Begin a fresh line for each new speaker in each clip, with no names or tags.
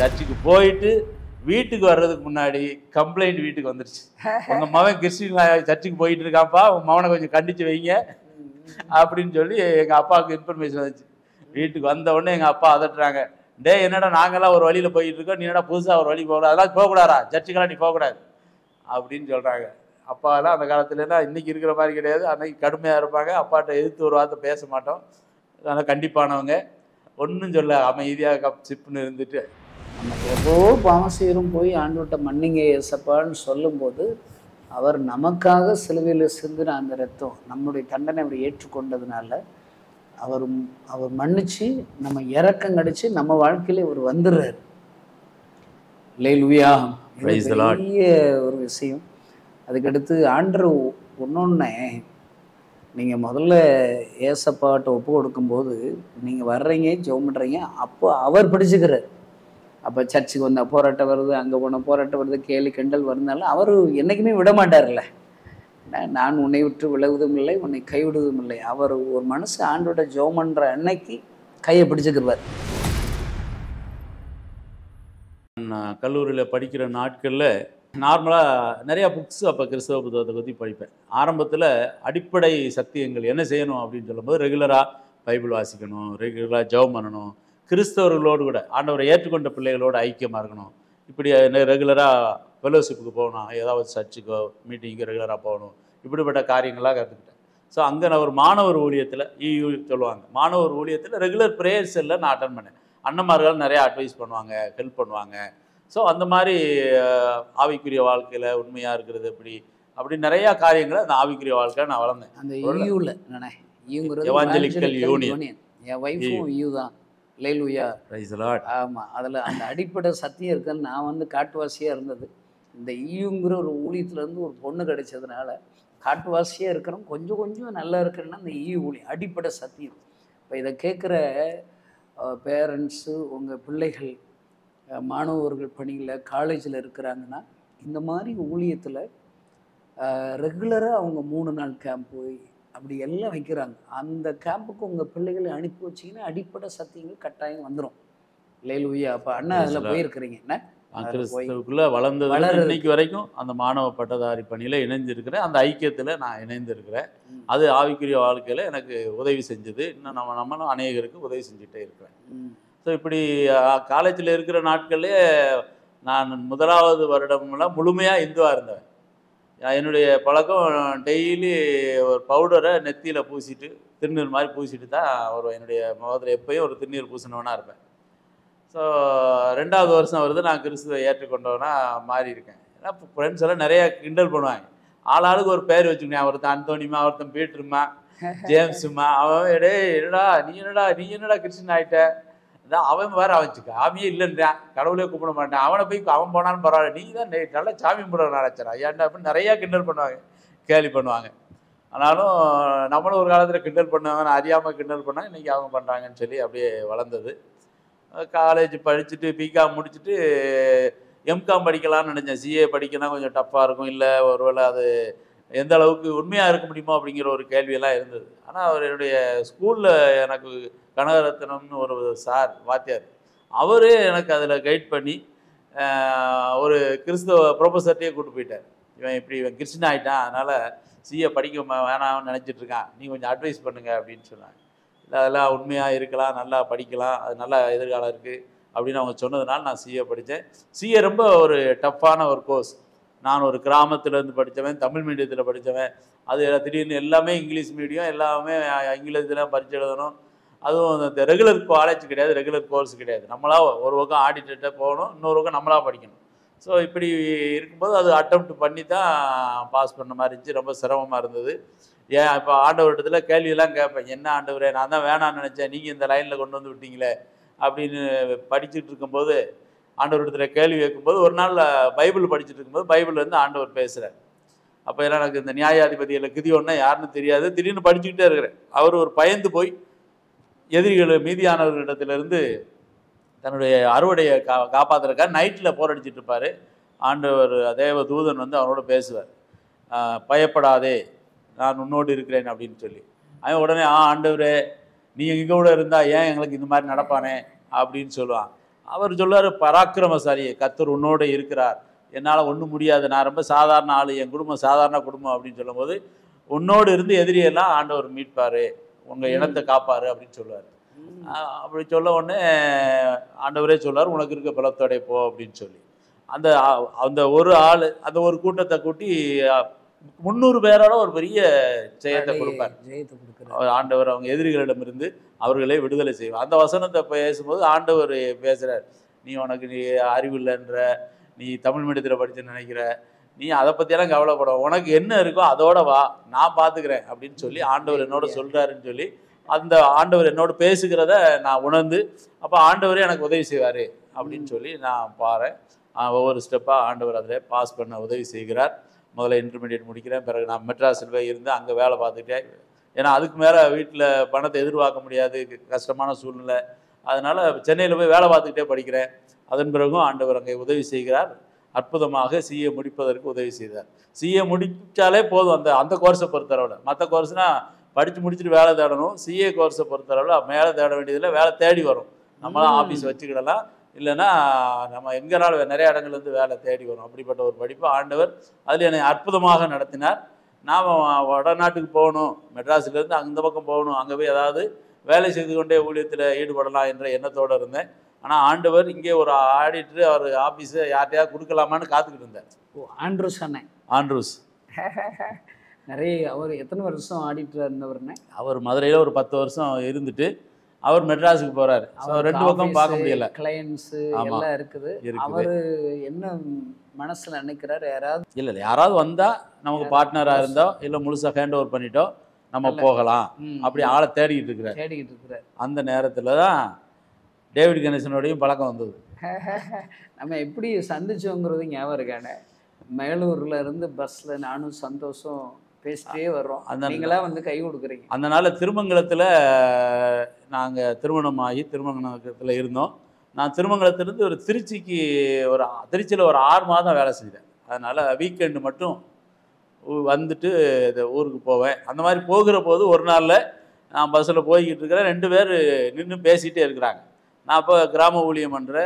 சர்ச்சுக்கு போயிட்டு வீட்டுக்கு வர்றதுக்கு முன்னாடி கம்ப்ளைண்ட் வீட்டுக்கு வந்துருச்சு. உங்கள் மகன் கிறிஸ்டின் சர்ச்சுக்கு போயிட்டு இருக்காப்பா, உங்கள் மகனை கொஞ்சம் கண்டித்து வைங்க அப்படின்னு சொல்லி எங்கள் அப்பாவுக்கு இன்ஃபர்மேஷன் வந்துச்சு. வீட்டுக்கு வந்த உடனே எங்கள் அப்பா அதட்டுறாங்க, டே என்னடா நாங்கள்லாம் ஒரு வழியில் போயிட்டு இருக்கோம், நீ என்னடா புதுசாக ஒரு வழி போகக்கூடாது, அதெல்லாம் போகக்கூடாதா, சர்ச்சுக்கெல்லாம் நீ போகக்கூடாது அப்படின்னு சொல்கிறாங்க. அப்பாலாம் அந்த காலத்துலலாம் இன்றைக்கி இருக்கிற மாதிரி கிடையாது. அன்றைக்கி கடுமையாக இருப்பாங்க. அப்பாட்ட எதிர்த்து ஒரு வார்த்தை பேச மாட்டோம். அதனால் கண்டிப்பானவங்க. ஒன்றும் சொல்ல அமைதியாக கப் சிப்புன்னு இருந்துட்டு
நம்ம எவ்வளோ பாவம் செய்கிறோம், போய் ஆண்டவர்கிட்ட மன்னிங்க ஏசப்பான்னு சொல்லும்போது அவர் நமக்காக சிலுவையில் சிந்தின அந்த ரத்தம் நம்முடைய தண்டனை அவர் ஏற்றுக்கொண்டதுனால அவர் மன்னிச்சு நம்ம இறக்கம் கிடைச்சி நம்ம வாழ்க்கையில இவர் வந்துடுறாரு. அல்லேலூயா. பெரிய ஒரு விஷயம். அதுக்கடுத்து ஆண்டவர் ஒன்னொன்னே நீங்கள் முதல்ல ஏசப்பாட்ட ஒப்பு கொடுக்கும்போது நீங்கள் வர்றீங்க ஜெபம் பண்ணுறீங்க, அப்போ அவர் பிடிச்சிக்கிறார். அப்போ சர்ச்சுக்கு வந்தால் போராட்டம் வருது, அங்கே போனால் போராட்டம் வருது, கேலி கிண்டல் வருதுனாலும் அவர் என்றைக்குமே விட மாட்டார்ல. நான் உன்னை விட்டு விலகுவதும் இல்லை, உன்னை கைவிடுவதும் இல்லை. அவர் ஒரு மனுஷன் ஆண்டோட ஜெபம் பண்ணுற அன்னைக்கு கையை பிடிச்சிக்கிறார்.
நான் கல்லூரியில் படிக்கிற நாட்களில் நார்மலாக நிறையா புக்ஸ் அப்போ கிறிஸ்தவ புத்தகத்தை பற்றி படிப்பேன். ஆரம்பத்தில் அடிப்படை சத்தியங்கள் என்ன செய்யணும் அப்படின்னு சொல்லும்போது ரெகுலராக பைபிள் வாசிக்கணும், ரெகுலராக ஜெபம் பண்ணணும், கிறிஸ்தவர்களோடு கூட ஆண்டவரை ஏற்றுக்கொண்ட பிள்ளைகளோடு ஐக்கியமாக இருக்கணும், இப்படி ரெகுலராக ஃபெலோஷிப்புக்கு போகணும், ஏதாவது சர்ச்சுக்கோ மீட்டிங்கு ரெகுலராக போகணும், இப்படிப்பட்ட காரியங்களாக கற்றுக்கிட்டேன். ஸோ அங்கே நான் ஒரு மாணவர் ஊழியத்தில் சொல்லுவாங்க, மாணவர் ஊழியத்தில் ரெகுலர் ப்ரேயர்ஸ் எல்லாம் நான் அட்டன் பண்ணேன். அண்ணன்மார்கள் நிறையா அட்வைஸ் பண்ணுவாங்க, ஹெல்ப் பண்ணுவாங்க. ஸோ அந்த மாதிரி ஆவிக்குரிய வாழ்க்கையில் உண்மையாக இருக்கிறது எப்படி அப்படி நிறையா காரியங்களை அந்த ஆவிக்குரிய வாழ்க்கையில் நான் வளர்ந்தேன்.
அந்த யூவில்
எவாஞ்சலிக்கல் யூனியன்
என் ஒய்ஃபும் யூ தான். அல்லேலூயா.
Praise the lord.
ஆமாம், அதில் அந்த அடிப்படை சத்தியம் இருக்குன்னு நான் வந்து காட்டுவாசியாக இருந்தது. இந்த ஈயுங்கிற ஒரு ஊழியத்துலேருந்து ஒரு பொண்ணு கிடைச்சதுனால காட்டுவாசியாக இருக்கிறோம், கொஞ்சம் கொஞ்சம் நல்லா இருக்கிறேன்னா அந்த ஈ ஊழியம் அடிப்படை சத்தியம். இப்போ இதை கேட்குற பேரண்ட்ஸு, உங்கள் பிள்ளைகள் மாணவர்கள் பணியில் காலேஜில் இருக்கிறாங்கன்னா இந்த மாதிரி ஊழியத்தில் ரெகுலராக அவங்க 3 நாள் கேம்ப் போய் அப்படி எல்லாம் வைக்கிறாங்க. அந்த கேம்புக்கு உங்கள் பிள்ளைகளை அனுப்பி வச்சிங்கன்னா அடிப்படை சத்தியங்கள் கட்டாயம் வந்துடும். அல்லேலூயா. அப்போ அண்ணா அதில் போயிருக்கிறீங்க. என்ன
கிறிஸ்துவுக்குள்ளே வளர்ந்தது இன்னைக்கு வரைக்கும் அந்த மாணவ பட்டதாரி பணியில் இணைஞ்சிருக்கிறேன். அந்த ஐக்கியத்தில் நான் இணைந்திருக்கிறேன். அது ஆவிக்குரிய வாழ்க்கையில் எனக்கு உதவி செஞ்சது. இன்னும் நம்மளும் அநேகருக்கு உதவி செஞ்சுட்டே இருக்கிறேன். ஸோ இப்படி காலேஜில் இருக்கிற நாட்களே நான் 1வது வருடம்லாம் முழுமையாக இந்துவாக இருந்தேன். என்னுடைய பழக்கம் டெய்லி ஒரு பவுடரை நெத்தியில் பூசிட்டு திருநீர் மாதிரி பூசிட்டு தான் வருவேன். என்னுடைய முகத்தில் எப்போயும் ஒரு திருநீர் பூசினவனாக இருப்பேன். ஸோ 2வது வருஷம் வருது, நான் கிறிஸ்துவை ஏற்றுக்கொண்டவனா மாறி இருக்கேன். ஏன்னா ஃப்ரெண்ட்ஸ் எல்லாம் நிறையா கிண்டல் பண்ணுவாங்க. ஆளாளுக்கு ஒரு பேர் வச்சுக்கணும். ஒருத்தன் அந்தோனிமா, ஒருத்தன் பீட்டருமா, ஜேம்ஸுமா. அவன் என்னடா நீ என்னடா கிறிஸ்டின் ஆகிட்ட, அவன் வேறு அவன் சாமியே இல்லைன்றான், கடவுளே கூப்பிட மாட்டான், அவனை போய் அவன் போனாலும் பரவாயில்ல, நீ தான் நல்லா சாமி கும்பிட நினச்சா ஏன்டா அப்படின்னு நிறையா கிண்டல் பண்ணுவாங்க, கேலி பண்ணுவாங்க. ஆனாலும் நம்மளும் ஒரு காலத்தில் கிண்டல் பண்ணுவாங்க, அறியாமல் கிண்டல் பண்ணாங்க. இன்றைக்கி அவங்க பண்ணுறாங்கன்னு சொல்லி அப்படியே வளர்ந்தது. காலேஜ் படிச்சுட்டு பிகாம் முடிச்சுட்டு எம்காம் படிக்கலாம்னு நினச்சேன். சிஏ படிக்கலாம் கொஞ்சம் டஃப்பாக இருக்கும், இல்லை ஒருவேளை அது எந்த அளவுக்கு உண்மையாக இருக்க முடியுமோ அப்படிங்கிற ஒரு கேள்வியெல்லாம் இருந்தது. ஆனால் அவர் என்னுடைய ஸ்கூலில் எனக்கு கனகரத்னம்னு ஒரு சார் வாத்தியார், அவரே எனக்கு அதில் கைட் பண்ணி ஒரு கிறிஸ்தவ ப்ரொஃபஸர்கிட்டே கூப்பிட்டு போயிட்டார். இவன் கிறிஸ்டின் ஆகிட்டான், அதனால் சிஏ படிக்க வேணாம்னு நினச்சிட்ருக்கான், நீ கொஞ்சம் அட்வைஸ் பண்ணுங்க அப்படின்னு சொன்னாங்க. இல்லை அதெல்லாம் உண்மையாக இருக்கலாம், நல்லா படிக்கலாம், அது நல்ல எதிர்காலம் இருக்குது அப்படின்னு அவங்க சொன்னதுனால நான் சிஏ படித்தேன். சிஏ ரொம்ப ஒரு டஃப்பான ஒரு கோர்ஸ். நான் ஒரு கிராமத்துலேருந்து படித்தவன், தமிழ் மீடியத்தில் படித்தவன். அது திடீர்னு எல்லாமே இங்கிலீஷ் மீடியம், எல்லாமே இங்கிலீஷில் பரிட்சை எழுதணும். அதுவும் இந்த ரெகுலர் காலேஜ் கிடையாது, ரெகுலர் கோர்ஸ் கிடையாது. நம்மளாக ஒரு பக்கம் ஆடிட்டர்கிட்ட போகணும், இன்னொரு பக்கம் நம்மளாக படிக்கணும். ஸோ இப்படி இருக்கும்போது அது அட்டெம்ப்ட் பண்ணி தான் பாஸ் பண்ண மாதிரி இருந்துச்சு. ரொம்ப சிரமமாக இருந்தது. ஏன் இப்போ ஆண்டவர்கிட்டத்தில் கேள்வியெல்லாம் கேட்பேன், என்ன ஆண்டவரே நான் தான் வேணான்னு நினச்சேன், நீங்கள் இந்த லைனில் கொண்டு வந்து விட்டீங்களே அப்படின்னு படிச்சுட்டு இருக்கும்போது ஆண்டவர்கிட்டத்தில் கேள்வி கேட்கும்போது ஒரு நாள் பைபிள் படிச்சுட்டு இருக்கும்போது பைபிள்லேருந்து ஆண்டவர் பேசுகிறார். அப்போ எல்லாம் எனக்கு இந்த நியாயாதிபதியில் கிதியோன்னா யாருன்னு தெரியாது, திடீர்னு படிச்சுக்கிட்டே இருக்கிறேன். அவர் ஒரு பயந்து போய் எதிரிகள் மீதியானவர்களிடத்திலிருந்து தன்னுடைய அறுவடையை காப்பாற்றுறதுக்காக நைட்டில் போரடிச்சிட்டு இருப்பார். ஆண்டவர் தேவ தூதன் வந்து அவனோட பேசுவார், பயப்படாதே நான் உன்னோடு இருக்கிறேன் அப்படின்னு சொல்லி. அவன் உடனே ஆண்டவரே நீங்கள் இங்கே கூட இருந்தால் ஏன் எங்களுக்கு இந்த மாதிரி நடப்பானே அப்படின்னு சொல்லுவான். அவர் சொல்றாரு, பராக்கிரமசாலி, கர்த்தர் உன்னோட இருக்கிறார், என்னால் ஒன்றும் முடியாது, நான் ரொம்ப சாதாரண ஆள், என் குடும்பம் சாதாரண குடும்பம் அப்படின்னு சொல்லும்போது, உன்னோடு இருந்து எதிரியெல்லாம் ஆண்டவர் மீட்பார், உங்கள் இனத்தை காப்பார் அப்படின்னு சொல்லுவார். அப்படி சொல்ல உடனே ஆண்டவரே சொல்றார், உனக்கு இருக்க பலத்தோட போ அப்படின்னு சொல்லி அந்த அந்த ஒரு ஆள் அந்த ஒரு கூட்டத்தை கூட்டி 300 பேரோட ஒரு பெரிய ஜெயத்தை கொடுப்பார். ஆண்டவர் அவங்க எதிரிகளிடமிருந்து அவர்களே விடுதலை செய்வார். அந்த வசனத்தை பேசும்போது ஆண்டவர் பேசுகிறார், நீ அறிவு இல்லைன்ற, நீ தமிழ் மீடியத்தில் படித்து நினைக்கிற, நீ அதை பற்றியெல்லாம் கவலைப்பட, உனக்கு என்ன இருக்கோ அதோட வா, நான் பார்த்துக்கிறேன் அப்படின்னு சொல்லி ஆண்டவர் என்னோட சொல்கிறாருன்னு சொல்லி அந்த ஆண்டவர் என்னோட பேசுகிறத நான் உணர்ந்து, அப்போ ஆண்டவரே எனக்கு உதவி செய்வார் அப்படின்னு சொல்லி நான் பாறேன். ஒவ்வொரு ஸ்டெப்பாக ஆண்டவர் அதில் பாஸ் பண்ண உதவி செய்கிறார். முதல்ல இன்டர்மீடியட் முடிக்கிறேன், பிறகு நான் மெட்ராஸில் போய் இருந்து அங்கே வேலை பார்த்துட்டேன். ஏன்னா அதுக்கு மேலே வீட்டில் பணத்தை எதிர்பார்க்க முடியாது, கஷ்டமான சூழ்நிலை. அதனால் சென்னையில் போய் வேலை பார்த்துக்கிட்டே படிக்கிறேன். அதன் பிறகும் ஆண்டவர் அங்கே உதவி செய்கிறார். அற்புதமாக சிஏ முடிப்பதற்கு உதவி செய்தார். சிஏ முடித்தாலே போதும் அந்த கோர்ஸை பொறுத்தளவில். மற்ற கோர்ஸ்னால் படித்து முடிச்சுட்டு வேலை தேடணும். சிஏ கோர்ஸை பொறுத்தளவில் மேலே தேட வேண்டியதில் வேலை தேடி வரும். நம்மளாம் ஆஃபீஸ் வச்சுக்கிடலாம், இல்லைன்னா நம்ம எங்கேனாலும் நிறைய இடங்கள்லேருந்து வேலை தேடி வரும். அப்படிப்பட்ட ஒரு படிப்பு ஆண்டவர் அதில் என்னை அற்புதமாக நடத்தினார். நாம் வடநாட்டுக்கு போகணும், மெட்ராஸ்லேருந்து அந்த பக்கம் போகணும், அங்கே போய் ஏதாவது வேலை செய்து கொண்டே ஊழியத்தில் ஈடுபடலாம் என்ற எண்ணத்தோடு இருந்தேன். ஆனால் ஆண்டவர் இங்கே ஒரு ஆடிட்டர் அவர் ஆஃபீஸை யார்ட்டையாவது கொடுக்கலாமான்னு காத்துக்கிட்டு இருந்தார்.
ஆண்ட்ரூஸ் அண்ணே,
ஆண்ட்ரூஸ்
நிறைய. அவர் எத்தனை வருஷம் ஆடிட்டர் இருந்தவர்னே?
அவர் மதுரையில் ஒரு 10 வருஷம் இருந்துட்டு அவர் மெட்ராஸுக்கு போகிறாரு. ரெண்டு பக்கம் பார்க்க முடியல,
கிளையன்ஸு எல்லாம் இருக்குது. அவர் என்ன மனசில் நினைக்கிறார், யாராவது
இல்லை யாராவது வந்தால் நமக்கு பார்ட்னராக இருந்தோம், இல்லை முழுசாக ஹேண்ட் ஓவர் பண்ணிட்டோம், நம்ம போகலாம், அப்படி ஆளை தேடிக்கிட்டு இருக்கிறார். அந்த நேரத்தில் தான் டேவிட் கணேசனோடையும் பழக்கம் வந்தது.
நம்ம எப்படி சந்திச்சோங்கிறது ஞாபகம் இருக்கானே. மேலூர்ல இருந்து பஸ்ஸில் நானும் சந்தோஷம் பேசிட்டே வர்றோம், நீங்களாம் வந்து கை கொடுக்குறீங்க.
அந்த நாள் திருமங்கலத்தில் நாங்கள் திருமணமாகி திருமங்கலத்தில் இருந்தோம். நான் திருமங்கலத்திலேருந்து ஒரு திருச்சியில் ஒரு 6 மாதம் வேலை செஞ்சேன். அதனால் வீக்கெண்டு மட்டும் வந்துட்டு இந்த ஊருக்கு போவேன். அந்த மாதிரி போகிற போது ஒரு நாளில் நான் பஸ்ஸில் போய்கிட்டு இருக்கிறேன், 2 பேர் நின்று பேசிகிட்டே இருக்கிறாங்க. நான் இப்போ கிராம ஊழியம் பண்ணுற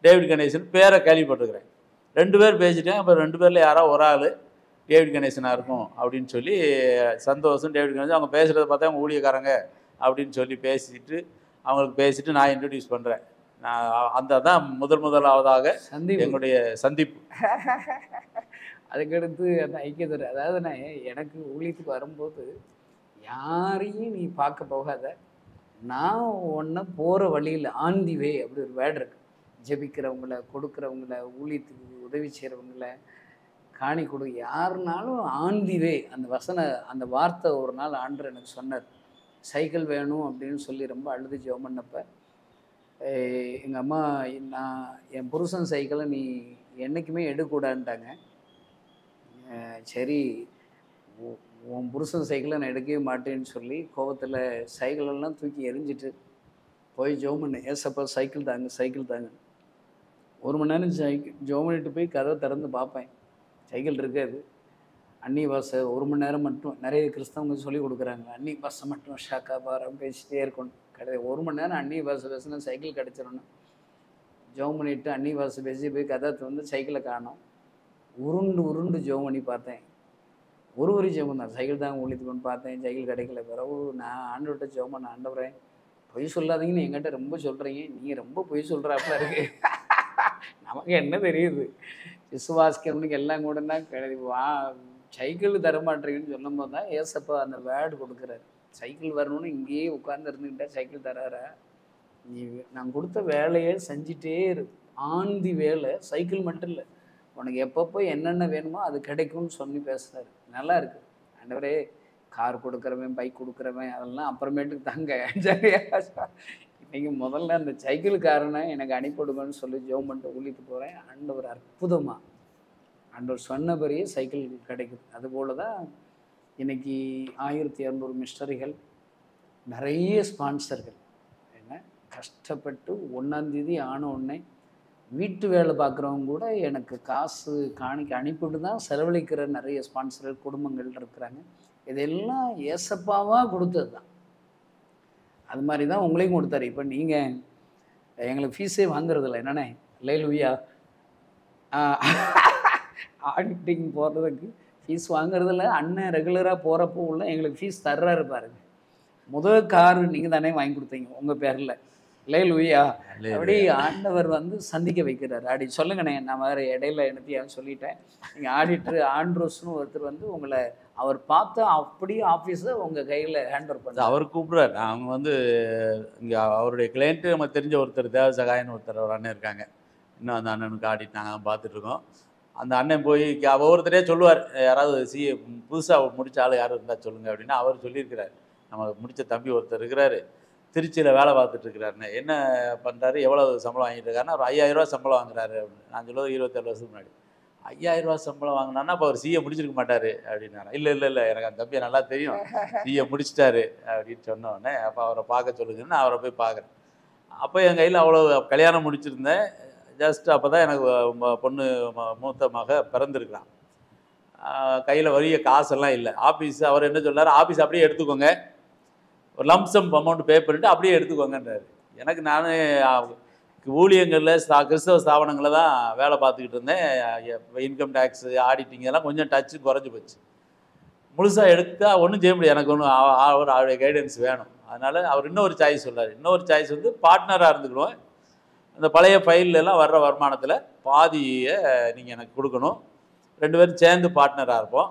டேவிட் கணேசன் பேரை கேள்விப்பட்டிருக்கிறேன். 2 பேர் பேசிட்டேன். அப்போ 2 பேரில் யாராவது ஒரு ஆள் டேவிட் கணேசனாக இருக்கும் அப்படின்னு சொல்லி சந்தோஷம். டேவிட் கணேசன் அவங்க பேசுகிறத பார்த்தா அவங்க ஊழியக்காரங்க அப்படின்னு சொல்லி அவங்களுக்கு பேசிட்டு நான் இன்ட்ரடியூஸ் பண்ணுறேன். நான் தான் முதலாவதாக எங்களுடைய சந்திப்பு.
அதுக்கடுத்து அந்த ஐக்கியத்தர், அதாவது நான் எனக்கு ஊழியத்துக்கு வரும்போது யாரையும் நீ பார்க்க போகாத, நான் ஒன்று போகிற வழியில் ஆன் தி வே அப்படி ஒரு வேர்டு இருக்கு. ஜெபிக்கிறவங்கள, கொடுக்குறவங்கள, ஊழியத்துக்கு உதவி செய்கிறவங்கள, காணி கொடு, யாருனாலும் ஆன் தி வே. அந்த வார்த்தை ஒரு நாள் ஆண்டவர் எனக்கு சொன்னார். சைக்கிள் வேணும் அப்படின்னு சொல்லி ரொம்ப அழுது ஜெபம் பண்ணப்போ எங்கள் அம்மா, நான் என் புருஷன் சைக்கிளை நீ என்றைக்குமே எடுக்கக்கூடாதுன்ட்டாங்க. சரி, உன் புருஷன் சைக்கிளை நான் எடுக்கவே மாட்டேன்னு சொல்லி கோபத்தில் சைக்கிளெல்லாம் தூக்கி எரிஞ்சிட்டு போய் ஜெபம் பண்ணேன். ஏசப்பா சைக்கிள் தாங்க. 1 மணி நேரம் ஜெபம் பண்ணிட்டு போய் கதவை திறந்து பார்ப்பேன், சைக்கிள் இருக்காது. அன்னி பாஷை 1 மணி நேரம் மட்டும் நிறைய கிறிஸ்தவங்க சொல்லி கொடுக்குறாங்க. அன்னி பாஷை மட்டும் ஷாக்கா பாரம் பேசிட்டே இருக்கணும். கிடையாது, 1 மணி நேரம் அன்னி பாஷை பேசினா சைக்கிள் கிடச்சிடணும். ஜெபம் பண்ணிவிட்டு அன்னி பாஷை பேசி போய் கதை வந்து சைக்கிளை காணோம். உருண்டு ஜெபம் பண்ணி பார்த்தேன். ஒரு ஜெபம் தான், சைக்கிள் தாங்க ஊழியத்துக்கு பார்த்தேன், சைக்கிள் கிடைக்கல. பிறகு நான் ஆண்டவர்கிட்ட ஜெபம் பண்ண, ஆண்டவரே பொய் சொல்லாதீங்கன்னு என்கிட்ட ரொம்ப சொல்கிறீங்க, நீங்கள் ரொம்ப பொய் சொல்கிறாப்புல இருக்கு. நமக்கு என்ன தெரியுது, விசுவாசிக்கிறவனுக்கு எல்லாம் கூடனா சைக்கிள் தரமாட்டீங்கன்னு சொல்லும் போது தான் ஏசப்பா அந்த வேர்டு கொடுக்குறாரு. சைக்கிள் வரணும்னு இங்கேயே உட்கார்ந்து இருந்துக்கிட்டா சைக்கிள் தராரா? நீ நான் கொடுத்த வேலையை செஞ்சிட்டே இருக்கு. ஆந்தி வேலை, சைக்கிள் மட்டும் இல்லை, உனக்கு எப்பப்போ என்னென்ன வேணுமோ அது கிடைக்கும்னு சொல்லி பேசுகிறாரு. நல்லா இருக்குது. ஆண்டவரே, கார் கொடுக்குறவன், பைக் கொடுக்குறவன் அதெல்லாம் அப்புறமேட்டுக்கு தாங்க. சரியா? இன்றைக்கி முதல்ல அந்த சைக்கிள்காரனை எனக்கு அனுப்பிவிடுங்கன்னு சொல்லி ஜெபம் பண்ணிட்டு ஊழிட்டு போகிறேன். ஆண்டவர் அற்புதமாக, ஆண்டவர் சொன்னபடியே சைக்கிள் கிடைக்குது. அதுபோல் தான் இன்றைக்கி 1200 மிஸ்டரிகள், நிறைய ஸ்பான்சர்கள். என்ன கஷ்டப்பட்டு 1ஆம் தேதி ஆன உடனே வீட்டு வேலை பார்க்குறவங்க கூட எனக்கு காசு காணிக்க அனுப்பிவிட்டு தான் செலவழிக்கிற நிறைய ஸ்பான்சர்கள் குடும்பங்கள் இருக்கிறாங்க. இதெல்லாம் ஏசப்பாவாக கொடுத்தது தான். அது மாதிரி தான் உங்களையும் கொடுத்தாரு. இப்போ நீங்கள் எங்களுக்கு ஃபீஸே வாங்குறதில்ல என்னண்ணே அல்லேலூயா. ஆடிட்டிங் போகிறதுக்கு ஃபீஸ் வாங்குறதில்ல. அண்ணன் ரெகுலராக போகிறப்போ உள்ள எங்களுக்கு ஃபீஸ் தர்றாரு பாருங்க. முதல் காரு நீங்கள் தானே வாங்கி கொடுத்தீங்க உங்கள் பேரில். அல்லேலூயா. அப்படி ஆண்டவர் வந்து சந்திக்க வைக்கிறார். அப்படி சொல்லுங்கண்ணே. நான் வேறு இடையில என்னத்தையா சொல்லிட்டேன். நீங்கள் ஆடிட்டர் ஆண்ட்ரோஸ்னு ஒருத்தர் வந்து உங்களை அவர் பார்த்து அப்படியே ஆஃபீஸை உங்கள் கையில் ஹேண்ட் பண்ண
அவர் கூப்பிட்றாரு. அவங்க வந்து இங்கே அவருடைய கிளைண்ட்டு நம்ம தெரிஞ்ச ஒருத்தர் தேவசகாயன்னு ஒருத்தர் ஒரு அண்ணன் இருக்காங்க. இன்னும் அந்த அண்ணனுக்கு ஆடிட் நாங்கள் பார்த்துட்ருக்கோம். அந்த அண்ணன் போய் ஒவ்வொருத்தரே சொல்லுவார், யாராவது சிஏ புதுசாக முடிச்ச ஆள் யாரும் இருந்தால் சொல்லுங்கள் அப்படின்னு. அவர் சொல்லியிருக்கிறார், நம்ம முடித்த தம்பி ஒருத்தர் இருக்கிறாரு, திருச்சியில் வேலை பார்த்துட்ருக்கிறாருன்னு. என்ன பண்ணுறாரு, எவ்வளோ சம்பளம் வாங்கிட்டு இருக்காருன்னா ஒரு 5000 ரூபா சம்பளம் வாங்குறாரு அப்படின்னு. நான் சொல்லுவது 27 வருஷத்துக்கு முன்னாடி. 5000 ரூபா சம்பளம் வாங்கினான்னா அப்போ அவர் சிஏ முடிச்சிருக்க மாட்டார் அப்படின்னாரு. இல்லை எனக்கு அந்த தம்பியை நல்லா தெரியும், சிஏ முடிச்சிட்டாரு அப்படின்னு சொன்னோடனே அப்போ அவரை பார்க்க சொல்லுங்கன்னு அவரை போய் பார்க்குறேன். அப்போ என் கையில் அவ்வளோ கல்யாணம் முடிச்சிருந்தேன். ஜஸ்ட் அப்போ தான் எனக்கு பொண்ணு மூத்த மக பிறந்திருக்கிறான். கையில் வரிய காசெல்லாம் இல்லை. ஆஃபீஸ் அவர் என்ன சொன்னார், ஆஃபீஸ் அப்படியே எடுத்துக்கோங்க, ஒரு லம்சம் அமௌண்ட் பே பண்ணிவிட்டு அப்படியே எடுத்துக்கோங்கன்றார். எனக்கு நான் ஊழியங்களில் கிறிஸ்தவ ஸ்தாபனங்களில் தான் வேலை பார்த்துக்கிட்டு இருந்தேன். இன்கம் டேக்ஸு ஆடிட்டிங் எல்லாம் கொஞ்சம் டச்சு குறைஞ்சி போச்சு. முழுசாக எடுத்தால் ஒன்றும் செய்ய முடியாது. எனக்கு ஒன்றும் அவருடைய கைடன்ஸ் வேணும். அதனால் அவர் இன்னொரு சாய்ஸ் சொன்னார். இன்னொரு சாய்ஸ் வந்து பார்ட்னராக இருந்துக்கிடுவோம், அந்த பழைய ஃபைல்லாம் வர்ற வருமானத்தில் பாதியை நீங்கள் எனக்கு கொடுக்கணும், 2 பேரும் சேர்ந்து பார்ட்னராக இருப்போம்.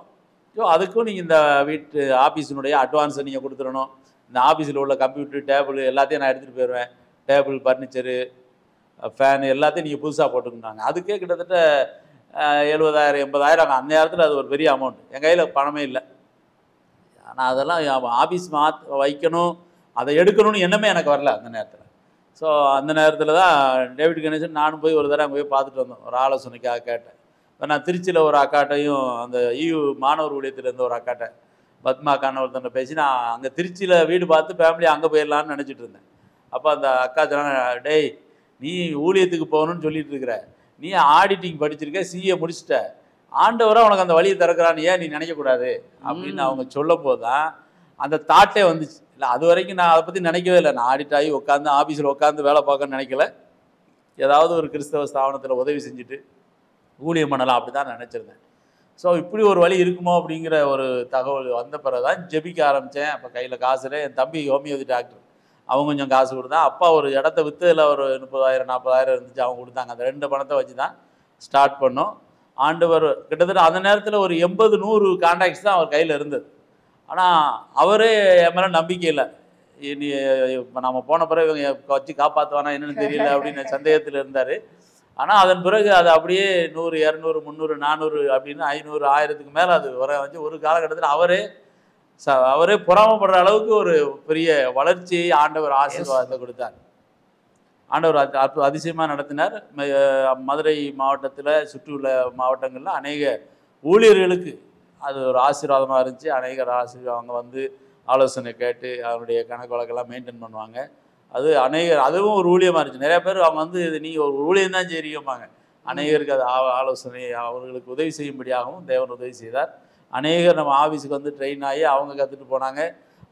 ஸோ அதுக்கும் நீங்கள் இந்த வீட்டு ஆஃபீஸினுடைய அட்வான்ஸை நீங்கள் கொடுத்துடணும். இந்த ஆஃபீஸில் உள்ள கம்ப்யூட்டர் டேபிள் எல்லாத்தையும் நான் எடுத்துகிட்டு போயிடுவேன். டேபிள் ஃபர்னிச்சரு ஃபேனு எல்லாத்தையும் நீங்கள் புதுசாக போட்டுக்கிட்டாங்க. அதுக்கே கிட்டத்தட்ட 70,000 80,000. அந்த நேரத்தில் அது ஒரு பெரிய அமௌண்ட். என் கையில் பணமே இல்லை. ஆனால் அதெல்லாம் ஆஃபீஸ் வைக்கணும், அதை எடுக்கணும்னு எண்ணமே எனக்கு வரல அந்த நேரத்தில். ஸோ அந்த நேரத்தில் தான் டேவிட் கணேசன் நானும் போய் ஒரு தடவை அங்கே போய் பார்த்துட்டு வந்தோம், ஒரு ஆலோசனைக்காக கேட்டேன். இப்போ நான் திருச்சியில் ஒரு அக்காட்டையும் அந்த மாணவர் ஊழியத்திலேருந்து ஒரு அக்காட்டை பத்மா அக்கான ஒருத்தனை பேசி நான் அங்கே திருச்சியில் வீடு பார்த்து ஃபேமிலி அங்கே போயிடலான்னு நினச்சிட்டு இருந்தேன். அப்போ அந்த அக்கா சொன்னாங்க, டேய் நீ ஊழியத்துக்கு போகணும்னு சொல்லிட்டு இருக்கிற, நீ ஆடிட்டிங் படிச்சிருக்க, சிஏ முடிச்சிட்ட, ஆண்டவராக உனக்கு அந்த வழியை திறக்கிறான்னு ஏன் நீ நினைக்கக்கூடாது அப்படின்னு அவங்க சொல்லும் போது தான் அந்த தாட்டே வந்துச்சு. இல்லை அது வரைக்கும் நான் அதை பற்றி நினைக்கவே இல்லை. நான் ஆடிட் ஆகி உட்காந்து ஆஃபீஸில் உட்காந்து வேலை பார்க்கணும்னு நினைக்கல. ஏதாவது ஒரு கிறிஸ்தவ ஸ்தாபனத்தில் உதவி செஞ்சுட்டு ஊழியம் பண்ணலாம் அப்படி தான் நினச்சிருந்தேன். ஸோ இப்படி ஒரு வழி இருக்குமோ அப்படிங்கிற ஒரு தகவல் வந்த பிறகு தான் ஜெபிக்க ஆரம்பித்தேன். அப்போ கையில் காசுல என் தம்பி ஹோமியோபதி டாக்டர், அவங்க கொஞ்சம் காசு கொடுத்தான். அப்பா ஒரு இடத்த விற்றுல ஒரு 30,000 40,000 இருந்துச்சு, அவங்க கொடுத்தாங்க. அந்த 2 பணத்தை வச்சு தான் ஸ்டார்ட் பண்ணோம். ஆண்டவர் கிட்டத்தட்ட அந்த நேரத்தில் ஒரு 80-100 கான்டாக்ட்ஸ் தான் அவர் கையில் இருந்தது. ஆனால் அவரே என் மேலே நம்பிக்கை இல்லை. இனி இப்போ நம்ம போன பிறகு இவங்க வச்சு காப்பாற்றுவானா என்னென்னு தெரியல அப்படின்னு சந்தேகத்தில் இருந்தார். ஆனால் அதன் பிறகு அது அப்படியே 100 200 300 400 அப்படின்னு 500 1000க்கு மேலே அது வர வச்சு ஒரு காலகட்டத்தில் அவரே பொறாமப்படுற அளவுக்கு ஒரு பெரிய வளர்ச்சியை ஆண்டவர் ஆசீர்வாதத்தை கொடுத்தார். ஆண்டவர் அதிசயமாக நடத்தினார். மதுரை மாவட்டத்தில் சுற்றியுள்ள மாவட்டங்களில் அநேக ஊழியர்களுக்கு அது ஒரு ஆசீர்வாதமாக இருந்துச்சு. அநேகர் அவங்க வந்து ஆலோசனை கேட்டு அவருடைய கணக்கு வழக்கெல்லாம் மெயின்டைன் பண்ணுவாங்க. அது அதுவும் ஒரு ஊழியமாக இருந்துச்சு. நிறைய பேர் அவங்க வந்து இது நீங்கள் ஒரு ஊழியம் தான் செய்றீங்கம்பாங்க. அநேகருக்கு அது ஆலோசனை அவர்களுக்கு உதவி செய்யும்படியாகவும் தேவன் உதவி செய்தார். அநேகர் நம்ம ஆஃபீஸுக்கு வந்து ட்ரெயின் ஆகி அவங்க கற்றுட்டு போனாங்க.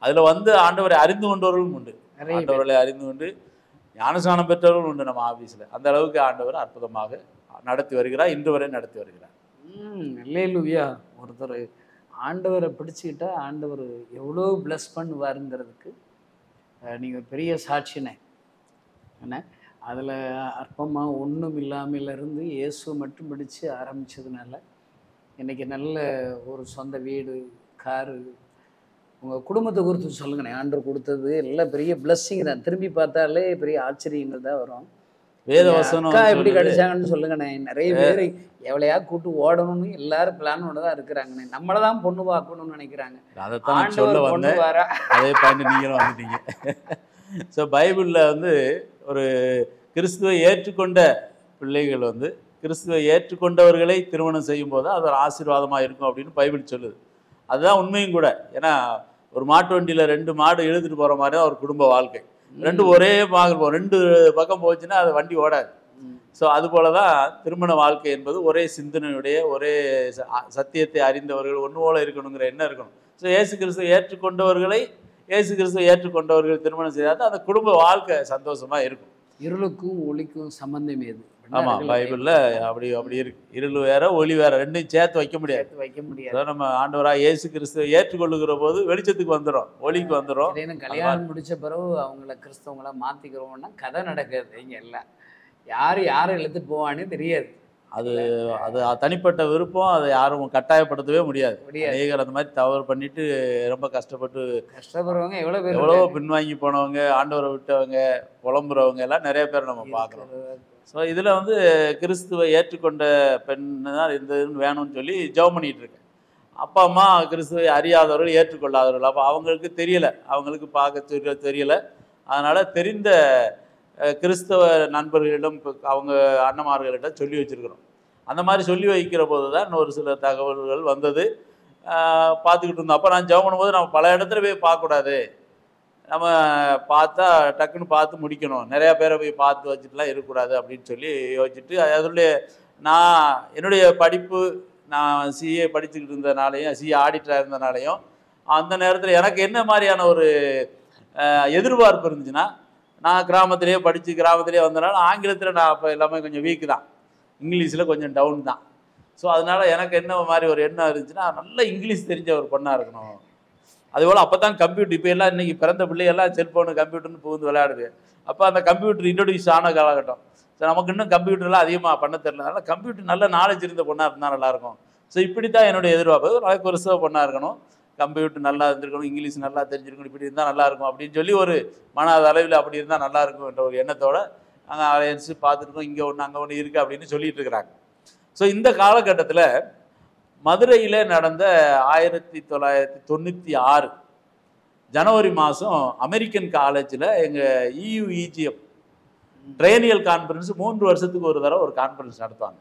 அதில் வந்து ஆண்டவரை அறிந்து கொண்டவர்களும் உண்டு, ஆண்டவர்களை அறிந்து கொண்டு ஞானஸ்நானம் பெற்றவர்களும் உண்டு நம்ம ஆஃபீஸில். அந்த அளவுக்கு ஆண்டவர் அற்புதமாக நடத்தி வருகிறார், இன்று வரை நடத்தி வருகிறார்.
அல்லேலூயா. ஒருத்தர் ஆண்டவரை பிடிச்சிக்கிட்டா ஆண்டவர் எவ்வளோ ப்ளஸ் பண்ணுவாருங்கிறதுக்கு நீங்கள் பெரிய சாட்சினே. என்ன அதில் அற்பமாக ஒன்றும் இல்லாமலேருந்து இயேசு மட்டும் பிடிச்சு ஆரம்பித்ததுனால இன்றைக்கி நல்ல ஒரு சொந்த வீடு, காரு. உங்கள் குடும்பத்தை குறித்து சொல்லுங்கண்ணே. ஆண்டவர் கொடுத்தது எல்லாம் பெரிய பிளஸ்ஸிங் தான். திரும்பி பார்த்தாலே பெரிய ஆச்சரியங்கள் தான் வரும்.
வேதவசனம்
எப்படி கிடைச்சாங்கன்னு சொல்லுங்கண்ணே. நிறைய பேர் எவ்வளையா கூட்டு ஓடணும்னு எல்லாரும் பிளானோட தான் இருக்கிறாங்கண்ணே. நம்மளை தான் பொண்ணு பார்க்கணும்னு நினைக்கிறாங்க.
அதைத்தான் சொல்ல வந்தேன், அதே பாயிண்ட் நீங்களும் வந்துட்டீங்க. ஸோ பைபிளில் வந்து ஒரு கிறிஸ்துவை ஏற்றுக்கொண்ட பிள்ளைகள் வந்து கிறிஸ்துவை ஏற்றுக்கொண்டவர்களை திருமணம் செய்யும் போது அது ஒரு ஆசீர்வாதமாக இருக்கும் அப்படின்னு பைபிள் சொல்லுது. அதுதான் உண்மையும் கூட. ஏன்னா ஒரு மாட்டு வண்டியில் 2 மாடு இழுத்துட்டு போகிற மாதிரி தான் ஒரு குடும்ப வாழ்க்கை. 2 ஒரே மாதிரி 2 பக்கம் போச்சுன்னா அது வண்டி ஓடாது. ஸோ அதுபோல தான் திருமண வாழ்க்கை என்பது ஒரே சிந்தனையுடைய ஒரே சத்தியத்தை அறிந்தவர்கள் ஒன்று போல இருக்கணுங்கிற எண்ணம் இருக்கணும். ஸோ இயேசு கிறிஸ்துவை ஏற்றுக்கொண்டவர்களை திருமணம் செய்தால் அந்த குடும்ப வாழ்க்கை சந்தோஷமாக இருக்கும்.
இருளுக்கும் ஒளிக்கும் சம்பந்தம் எது?
ஆமாம், பைபிளில் அப்படி அப்படி இருக்கு. இருள் வேற ஒளி வேற, ரெண்டையும் சேர்த்து வைக்க முடியாது.
வைக்க முடியாது.
அதான் நம்ம ஆண்டவராக இயேசு கிறிஸ்துவை ஏற்றுக்கொள்ளுகிற போது வெளிச்சத்துக்கு வந்துடும், ஒளிக்கு வந்துடும்.
கல்யாணம் முடிச்ச பிறகு அவங்கள கிறிஸ்தவங்களா மாற்றிக்கிறோம்னா கதை நடக்காது. இங்கே எல்லாம் யாரை இழுத்துட்டு போவானே தெரியாது.
அது அது தனிப்பட்ட விருப்பம், அதை யாரும் கட்டாயப்படுத்தவே முடியாது. அநேகர் அந்த மாதிரி தவறு பண்ணிட்டு ரொம்ப கஷ்டப்படுறவங்க எவ்வளோ பின்வாங்கி போனவங்க, ஆண்டவரை விட்டவங்க, புலம்புறவங்க எல்லாம் நிறைய பேர் நம்ம பார்க்குறோம். ஸோ இதில் வந்து கிறிஸ்துவை ஏற்றுக்கொண்ட பெண் தான் இந்த வேணும்னு சொல்லி ஜெபம் பண்ணிகிட்டு இருக்கேன். அப்பா அம்மா கிறிஸ்துவை அறியாதவர்கள், ஏற்றுக்கொள்ளாதவர்கள். அப்போ அவங்களுக்கு தெரியலை, அவங்களுக்கு பார்க்க தெரியலை. அதனால் தெரிந்த கிறிஸ்தவ நண்பர்களிடம் அவங்க அண்ணமார்களிடம் சொல்லி வச்சுருக்கிறோம். அந்த மாதிரி சொல்லி வைக்கிற போது தான் ஒரு சில தகவல்கள் வந்தது. பார்த்துக்கிட்டு இருந்தோம். அப்போ நான் ஜெபம் பண்ணும்போது நம்ம பல இடத்துல போய் பார்க்கக்கூடாது, நம்ம பார்த்தா டக்குன்னு பார்த்து முடிக்கணும், நிறையா பேரை போய் பார்த்து வச்சுட்டுலாம் இருக்கக்கூடாது அப்படின்னு சொல்லி யோசிச்சுட்டு, அதனுடைய நான் என்னுடைய படிப்பு, நான் சிஏ படிச்சுக்கிட்டு இருந்தனாலையும், சிஏ ஆடிட்டராக இருந்தனாலையும், அந்த நேரத்தில் எனக்கு என்ன மாதிரியான ஒரு எதிர்பார்ப்பு இருந்துச்சுன்னா, நான் கிராமத்திலே படித்து கிராமத்திலே வந்தனால ஆங்கிலத்தில் நான் அப்போ எல்லாமே கொஞ்சம் வீக்கு தான், இங்கிலீஷில் கொஞ்சம் டவுன் தான். ஸோ அதனால் எனக்கு என்ன மாதிரி ஒரு எண்ணம் இருந்துச்சுன்னா, நல்ல இங்கிலீஷ் தெரிஞ்ச ஒரு பொண்ணாக இருக்கணும். அதுபோல் அப்போ தான் கம்ப்யூட்டர், இப்போ எல்லாம் இன்றைக்கி பிறந்த பிள்ளையெல்லாம் செல்ஃபோனு கம்ப்யூட்டர்னு புகுந்து விளையாடுது. அப்போ அந்த கம்ப்யூட்டர் இன்ட்ரடியூஸ் ஆன காலகட்டம். ஸோ நமக்கு இன்னும் கம்ப்யூட்டர்லாம் அதிகமாக பண்ண தெரியல. அதனால் கம்ப்யூட்டர் நல்ல நாலேஜ் இருந்த பொண்ணாக இருந்தால் நல்லாயிருக்கும். ஸோ இப்படி தான் என்னுடைய எதிர்பார்ப்பு. நாளைக்கு ஒரு சிவ பொண்ணாக இருக்கணும், கம்ப்யூட்டர் நல்லா இருந்திருக்கணும், இங்கிலீஷ் நல்லா தெரிஞ்சிருக்கணும், இப்படி இருந்தால் நல்லாயிருக்கும் அப்படின்னு சொல்லி ஒரு மன அளவில் அப்படி இருந்தால் நல்லாயிருக்கும் என்ற ஒரு எண்ணத்தோடு நாங்கள் அலையன்ஸு பார்த்துருக்கோம். இங்கே ஒன்று அங்கே ஒன்று இருக்குது அப்படின்னு சொல்லிட்டு இருக்கிறாங்க. ஸோ இந்த காலகட்டத்தில் மதுரையில் நடந்த 1996 ஜனவரி மாதம் அமெரிக்கன் காலேஜில் எங்கள் EUEGM ட்ரைனியல் கான்ஃபரன்ஸ் 3 வருஷத்துக்கு ஒரு தடவை ஒரு கான்ஃபரன்ஸ் நடத்துவாங்க.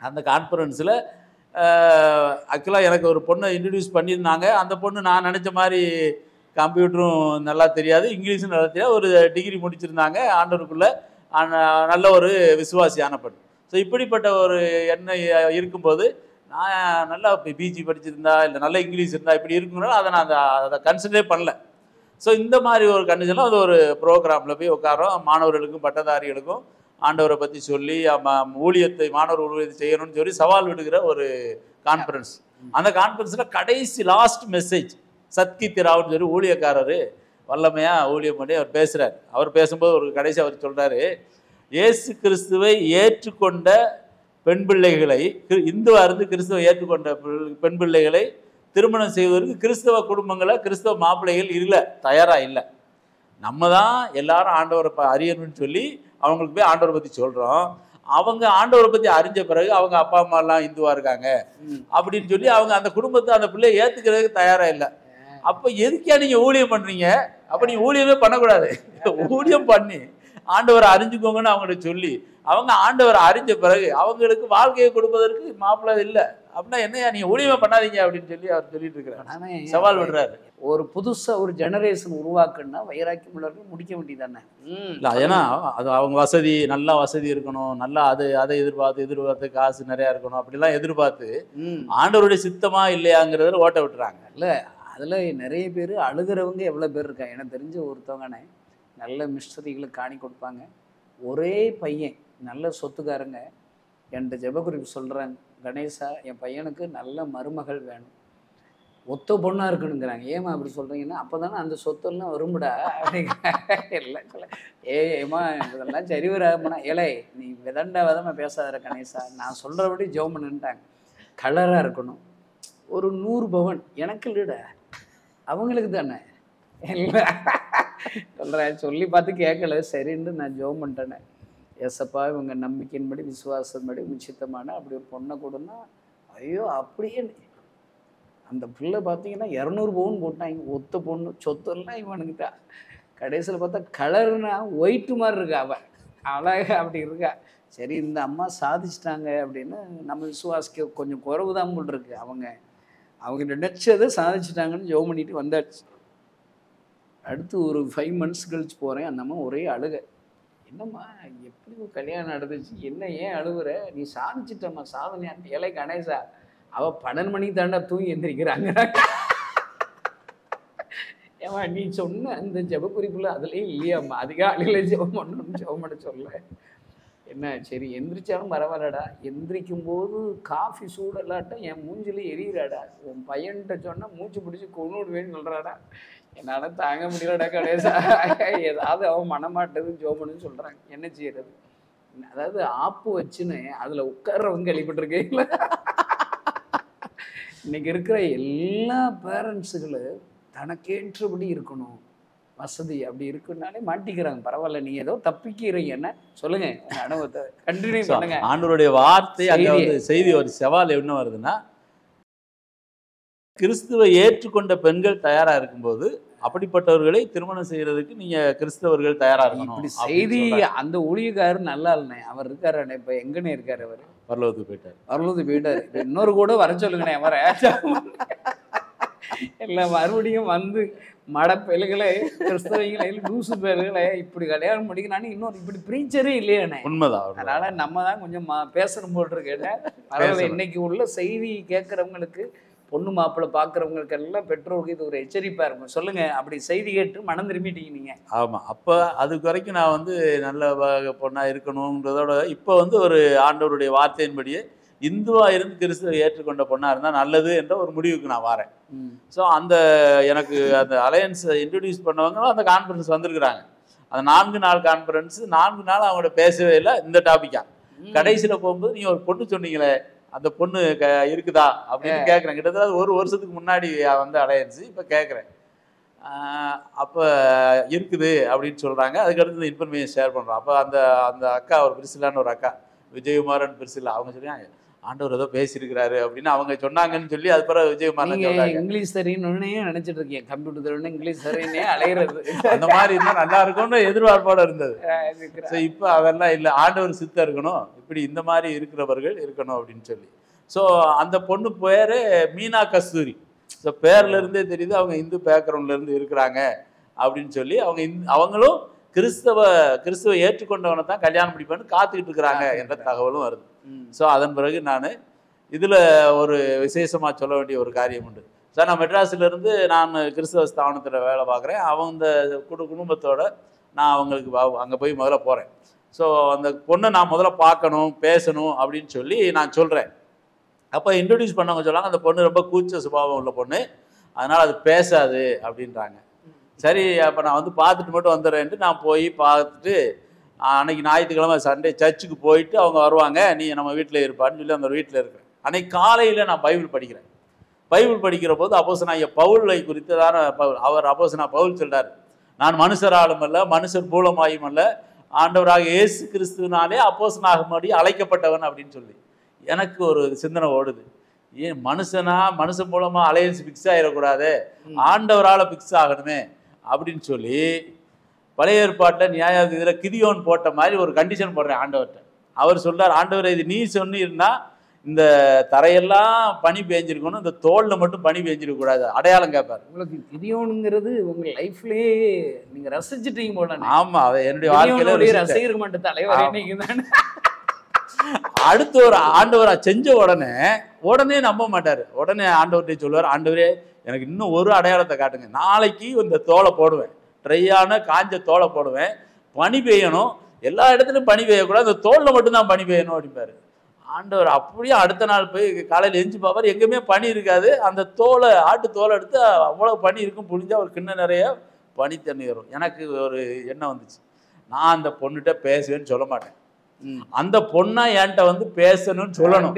அந்த கான்ஃபரன்ஸில் ஆக்சுவலாக எனக்கு ஒரு பொண்ணை இன்ட்ரடியூஸ் பண்ணியிருந்தாங்க. அந்த பொண்ணு நான் நினச்ச மாதிரி கம்ப்யூட்டரும் நல்லா தெரியாது, இங்கிலீஷும் நல்லா தெரியாது, ஒரு டிகிரி முடிச்சிருந்தாங்க, ஆண்டவருக்குள்ளே நல்ல ஒரு விசுவாசியான பெண். ஸோ இப்படிப்பட்ட ஒரு எண்ணம் இருக்கும்போது நான் நல்லா பிஜி படிச்சிருந்தா இல்லை நல்ல இங்கிலீஷ் இருந்தால் இப்படி இருக்குனால நான் அதை கன்சிடரே பண்ணல. ஸோ இந்த மாதிரி ஒரு கண்டிஷனில் அது ஒரு ப்ரோக்ராமில் போய் உட்காரோம். மாணவர்களுக்கும் பட்டதாரிகளுக்கும் ஆண்டவரை பற்றி சொல்லி ஊழியத்தை, மாணவர் ஊழியத்தை செய்யணும்னு சொல்லி சவால் விடுகிற ஒரு கான்ஃபரன்ஸ். அந்த கான்ஃபரன்ஸில் கடைசி லாஸ்ட் மெசேஜ் சத்கீத் ராவ்னு சொல்லி ஊழியக்காரர் வல்லமையாக ஊழியம் பண்ணி அவர் பேசுகிறார். அவர் பேசும்போது ஒரு கடைசி அவர் சொல்கிறாரு, இயேசு கிறிஸ்துவை ஏற்றுக்கொண்ட பெண் பிள்ளைகளை, இந்துவாக இருந்து கிறிஸ்துவை ஏற்றுக்கொண்ட பெண் பிள்ளைகளை திருமணம் செய்வதற்கு கிறிஸ்தவ குடும்பங்களை, கிறிஸ்தவ மாப்பிள்ளைகள் இல்லை, தயாராக இல்லை. நம்ம தான் எல்லாரும் ஆண்டவரை அறியணும்னு சொல்லி அவங்களுக்கு போய் ஆண்டவரை பற்றி சொல்கிறோம். அவங்க ஆண்டவரை பற்றி அறிஞ்ச பிறகு அவங்க அப்பா அம்மாலாம் இந்துவாக இருக்காங்க அப்படின்னு சொல்லி அவங்க அந்த குடும்பத்தை, அந்த பிள்ளையை ஏற்றுக்கிறதுக்கு தயாராக இல்லை. அப்போ எதுக்கே நீங்கள் ஊழியம் பண்ணுறீங்க? அப்போ நீங்கள் ஊழியமே பண்ணக்கூடாது, ஊழியம் பண்ணி ஆண்டவரை அறிஞ்சுக்கோங்கன்னு அவங்கள்ட்ட சொல்லி அவங்க ஆண்டவரை அறிஞ்ச பிறகு அவங்களுக்கு வாழ்க்கையை கொடுப்பதற்கு மாப்பிள்ளை இல்லை அப்படின்னா என்னையா நீங்கள் ஊழியமே பண்ணாதீங்க அப்படின்னு சொல்லி அவர் சொல்லிட்டு இருக்கிறார், சவால் விடுறாரு.
ஒரு புதுசாக ஒரு ஜெனரேஷன் உருவாக்குன்னா வைராக்கியம் உள்ளவர்கள் முடிக்க வேண்டியதானே.
இல்லை, ஏன்னா அது அவங்க வசதி, நல்லா வசதி இருக்கணும், நல்லா அதை எதிர்பார்த்து காசு நிறையா இருக்கணும், அப்படிலாம் எதிர்பார்த்து ஆண்டவருடைய சித்தமா இல்லையாங்கிறத ஓட்ட விட்டுறாங்க.
இல்லை, அதில் நிறைய பேர் அழுகிறவங்க எவ்வளோ பேர் இருக்காங்க. எனக்கு தெரிஞ்ச ஒருத்தவங்கனே நல்ல மிஸ்டரிகளுக்கு காணி கொடுப்பாங்க. ஒரே பையன் நல்ல சொத்துக்காரங்க என்கிட்ட ஜெபக்குறிப்பு சொல்கிறாங்க, கணேசா என் பையனுக்கு நல்ல மருமகள் வேணும், ஒத்த பொண்ணாக இருக்கணுங்கிறாங்க. ஏமா அப்படி சொல்கிறீங்கன்னா, அப்போ தானே அந்த சொத்தெல்லாம் வரும்டா அப்படிங்கிற. இல்லை ஏமா இதெல்லாம் சரி வராமனா, ஏலே நீ விதமாக பேசாத கணேசா, நான் சொல்கிறபடி ஜெபம் பண்ணுன்ட்டாங்க. கலராக இருக்கணும், ஒரு 100 பவன், எனக்கு இல்லைடா அவங்களுக்கு தானே இல்லை சொல்கிறேன். சொல்லி பார்த்து கேட்கல, சரின்னு நான் ஜெபம் பண்ணிட்டேனே. ஏசப்பா இவங்க நம்பிக்கையின்படி விசுவாசப்படி உச்சித்தமான அப்படி ஒரு பொண்ணை கொடுன்னா, ஐயோ அப்படியே அந்த பிள்ளை பார்த்தீங்கன்னா 200 பவுன் போட்டாங்க, ஒத்த பொண்ணு, சொத்தெல்லாம் இவனுக்கு தான். கடைசியில் பார்த்தா கலருனா ஒயிட்டு மாதிரி இருக்கா, அவன் அழகா அப்படி இருக்கா. சரி இந்த அம்மா சாதிச்சிட்டாங்க அப்படின்னு நம்ம விசுவாசிக்க கொஞ்சம் குறைவு தான் போல் இருக்கு. அவங்க நினைச்சதை சாதிச்சிட்டாங்கன்னு ஜெபம் பண்ணிட்டு வந்தாச்சு. அடுத்து ஒரு 5 months கழிச்சு போகிறேன், அந்த அம்மா ஒரே அழுக. என்னம்மா எப்படி கல்யாணம் நடந்துச்சு, என்ன ஏன் அழுகுற, நீ சாதிச்சிட்டம்மா, சாதனையான். ஏழை கணேசா அவள் 12 மணிக்கு தாண்டா தூங்கி எந்திரிக்கிறாங்க. ஏமா நீ சொன்ன அந்த ஜெப குறிப்புல அதுலேயும் இல்லையாம்மா, அதிகாலையில் ஜெபம் பண்ணணும்னு ஜெபம் பண்ண சொல்ல. என்ன சரி எந்திரிச்சாலும் பரவாயில்லடா, எந்திரிக்கும் போது காஃபி சூடலாட்டம் என் மூஞ்சில எரியிறாடா, உன் பையன்கிட்ட சொன்னால் மூச்சு பிடிச்சி கொன்னுடுவேன்னு சொல்கிறாடா, என்னால் தாங்க முடியலடா கணேசா, ஏதாவது அவன் மனமாட்டதுன்னு ஜோமனுன்னு சொல்கிறாங்க, என்ன செய்யறது. அதாவது ஆப்பு வச்சுன்னு அதில் உட்கார்றவங்க கேள்விப்பட்டிருக்கீங்களா? இன்னைக்கு இருக்கிற எல்லா பேரண்ட்ஸுகளும் தனக்கேற்றபடி இருக்கணும், வசதி அப்படி இருக்குன்னாலே மாட்டிக்கிறாங்க. பரவாயில்ல, நீங்க ஏதோ தப்பிக்கிறீங்க, என்ன சொல்லுங்க உங்க அனுபவத்தை கண்டினியூ பண்ணுங்க.
ஆண்டவருடைய வார்த்தை அங்க வந்து செய்தி ஒரு சவால் என்ன வருதுன்னா, கிறிஸ்துவை ஏற்றுக்கொண்ட பெண்கள் தயாரா இருக்கும்போது அப்படிப்பட்டவர்களை திருமணம் செய்யறதுக்கு நீங்க கிறிஸ்தவர்கள் தயாரா இருக்கணும்.
இப்படி செய்தி அந்த ஊழியக்காரர் நல்லா இல்லைண்ணே, அவர் இருக்காரு இப்ப எங்கன்னு இருக்காரு, அவர்
பரலோகத்துக்கு போயிட்டார்.
பரலோகத்துக்கு போயிட்டாரு. இன்னொரு கூட வர சொல்லுங்கண்ணே அவரை. எல்லாம் மறுபடியும் வந்து மடப்பெல்களை கிறிஸ்தவங்களை லூசு பேர்களை இப்படி கல்யாணம் பண்ணிக்கிறான்னு இன்னொரு இப்படி பிரீச்சரே இல்லையாண்ணே.
உண்மைதான்.
அதனால நம்ம தான் கொஞ்சம் பேசணும் போல் இருக்கேன். பரவாயில்ல, இன்னைக்கு உள்ள செய்தி கேட்கறவங்களுக்கு, பொண்ணு மாப்பிள்ளை பார்க்குறவங்களுக்கு எல்லாம் பெற்றோருக்கு இது ஒரு எச்சரிப்பாக இருக்கும். சொல்லுங்கள், அப்படி செய்தி கேட்டு மனம் திரும்பிட்டீங்க நீங்கள்.
ஆமாம், அப்போ அதுக்கு வரைக்கும் நான் வந்து நல்ல பொண்ணாக இருக்கணுன்றதோட இப்போ வந்து ஒரு ஆண்டவருடைய வார்த்தையின்படியே இந்துவாக இருந்து கிறிஸ்துவை ஏற்றுக்கொண்ட பொண்ணாக இருந்தால் நல்லது என்ற ஒரு முடிவுக்கு நான் வரேன். ஸோ அந்த எனக்கு அந்த அலையன்ஸை இன்ட்ரடியூஸ் பண்ணவங்களும் அந்த கான்ஃபரன்ஸ் வந்திருக்கிறாங்க. அந்த 4 நாள் கான்ஃபரன்ஸ் 4 நாள் அவங்களோட பேசவே இல்லை இந்த டாப்பிக்கா. கடைசியில் போகும்போது நீங்கள் ஒரு பொண்ணு சொன்னீங்களே, அந்த பொண்ணு இருக்குதா அப்படின்னு கேட்குறேன். கிட்டத்தட்ட ஒரு வருஷத்துக்கு முன்னாடி வந்து அலையன்ஸு, இப்போ கேட்குறேன். அப்போ இருக்குது அப்படின்னு சொல்கிறாங்க. அதுக்கடுத்து இன்ஃபர்மேஷன் ஷேர் பண்ணுறோம். அப்போ அந்த அந்த அக்கா, ஒரு பிரிசிலான்னு ஒரு அக்கா, விஜயகுமாரன் பிரிசிலா, அவங்க சொல்லியாங்க ஆண்டவர் ஏதோ பேசியிருக்கிறாரு அப்படின்னு அவங்க சொன்னாங்கன்னு சொல்லி அது பிறகு விஜயகுமாரன் சொல்றாங்க.
இங்கிலீஷ் சரின்னு நினைச்சிட்டு இருக்கேன், கம்ப்யூட்டர் தெரியும் இங்கிலீஷ் சரின்னே அலையிறது.
அந்த மாதிரி இருந்தால் நல்லா இருக்கும்னு எதிர்பார்ப்போட இருந்தது. ஸோ இப்போ அதெல்லாம் இல்லை, ஆண்டவர் சித்தம் இருக்கணும், இப்படி இந்த மாதிரி இருக்கிறவர்கள் இருக்கணும் அப்படின்னு சொல்லி. ஸோ அந்த பொண்ணு பேர் மீனா கஸ்தூரி. ஸோ பேர்லேருந்தே தெரியுது அவங்க இந்து பேக்ரவுண்ட்லேருந்து இருக்கிறாங்க அப்படின்னு சொல்லி அவங்களும் கிறிஸ்துவ ஏற்றுக்கொண்டவனை தான் கல்யாணம் முடிப்பேன்னு காத்துக்கிட்டு இருக்கிறாங்க என்ற தகவலும் வருது. ஸோ அதன் பிறகு நான் இதில் ஒரு விசேஷமாக சொல்ல வேண்டிய ஒரு காரியம் உண்டு. சார், நான் மெட்ராஸிலேருந்து நான் கிறிஸ்தவ ஸ்தாபனத்தில் வேலை பார்க்குறேன். அவங்க குடும்பத்தோடு நான் அவங்களுக்கு அங்கே போய் முதல்ல போகிறேன். ஸோ அந்த பொண்ணை நான் முதல்ல பார்க்கணும், பேசணும் அப்படின்னு சொல்லி நான் சொல்கிறேன். அப்போ இன்ட்ரடியூஸ் பண்ணவங்க சொல்கிறாங்க, அந்த பொண்ணு ரொம்ப கூச்ச சுபாவம் உள்ள பொண்ணு, அதனால் அது பேசாது அப்படின்றாங்க. சரி, அப்போ நான் வந்து பார்த்துட்டு மட்டும் வந்துடுறேன்ட்டு நான் போய் பார்த்துட்டு, அன்றைக்கி ஞாயிற்றுக்கிழமை சண்டே சர்ச்சுக்கு போயிட்டு அவங்க வருவாங்க, நீ நம்ம வீட்டில் இருப்பான்னு சொல்லி அந்த வீட்டில் இருக்கிறேன். அன்றைக்கி காலையில் நான் பைபிள் படிக்கிறேன். பைபிள் படிக்கிற போது அப்போஸ்தலனாகிய பவுலை குறித்ததான அவர் அப்போஸ்தலனாகிய பவுல் சொல்கிறார், நான் மனுஷராலும் அல்ல, மனுஷர் மூலமாயும் அல்ல, ஆண்டவராக இயேசு கிறிஸ்துவினாலே அப்போஸ்தலனாகும்படி அழைக்கப்பட்டவன் அப்படின்னு சொல்லி எனக்கு ஒரு சிந்தனை ஓடுது. ஏன் மனுஷன் மூலமாக அலையன்ஸ் ஃபிக்ஸ் ஆகிடக்கூடாது, ஆண்டவரால் ஃபிக்ஸ் ஆகணுமே அப்படின்னு சொல்லி பழைய ஏற்பாட்டில் நியாயாதிபதியில் கிதியோன் போட்ட மாதிரி ஒரு கண்டிஷன் போடுறேன் ஆண்டவர்கிட்ட. அவர் சொல்கிறார், ஆண்டவரை இது நீ சொன்னீர்னா இந்த தரையெல்லாம் பனி பெஞ்சிருக்கணும், இந்த தோளில் மட்டும் பனி பெஞ்சிருக்கக்கூடாது, அடையாளம் கேட்பார்.
உங்களுக்கு கிதியோனுங்கிறது உங்கள் லைஃப்லேயே நீங்கள் ரசிச்சுட்டீங்க போல.
ஆமாம், அதை என்னுடைய வாழ்க்கையில்
ரசிகர் மட்டும் தலைவர் நீங்கள் தானே.
அடுத்து ஒரு ஆண்டவரா செஞ்ச உடனே நம்ப மாட்டார். உடனே ஆண்டவர்கிட்ட சொல்லுவார், ஆண்டவரே எனக்கு இன்னும் ஒரு அடையாளத்தை காட்டுங்க, நாளைக்கு இந்த தோலை போடுவேன், ட்ரையான காஞ்ச தோலை போடுவேன், பனி பெய்யணும், எல்லா இடத்துலையும் பனி பெய்யக்கூடாது, அந்த தோலில் மட்டும்தான் பனி பெய்யணும் அப்படிம்பாரு. ஆண்டவர் அப்படியே அடுத்த நாள் போய் காலையில் எஞ்சி பார்ப்பார், எங்கேயுமே பனி இருக்காது. அந்த ஆட்டு தோலை எடுத்து அவ்வளோ பனி இருக்கும், புழிஞ்சால் ஒரு கிண்ண நிறைய பனி தண்ணி வரும். எனக்கு ஒரு எண்ணம் வந்துச்சு, நான் அந்த பொண்ணுகிட்ட பேசுவேன்னு சொல்ல மாட்டேன், அந்த பொண்ணா என்கிட்ட வந்து பேசணும்னு சொல்லணும்.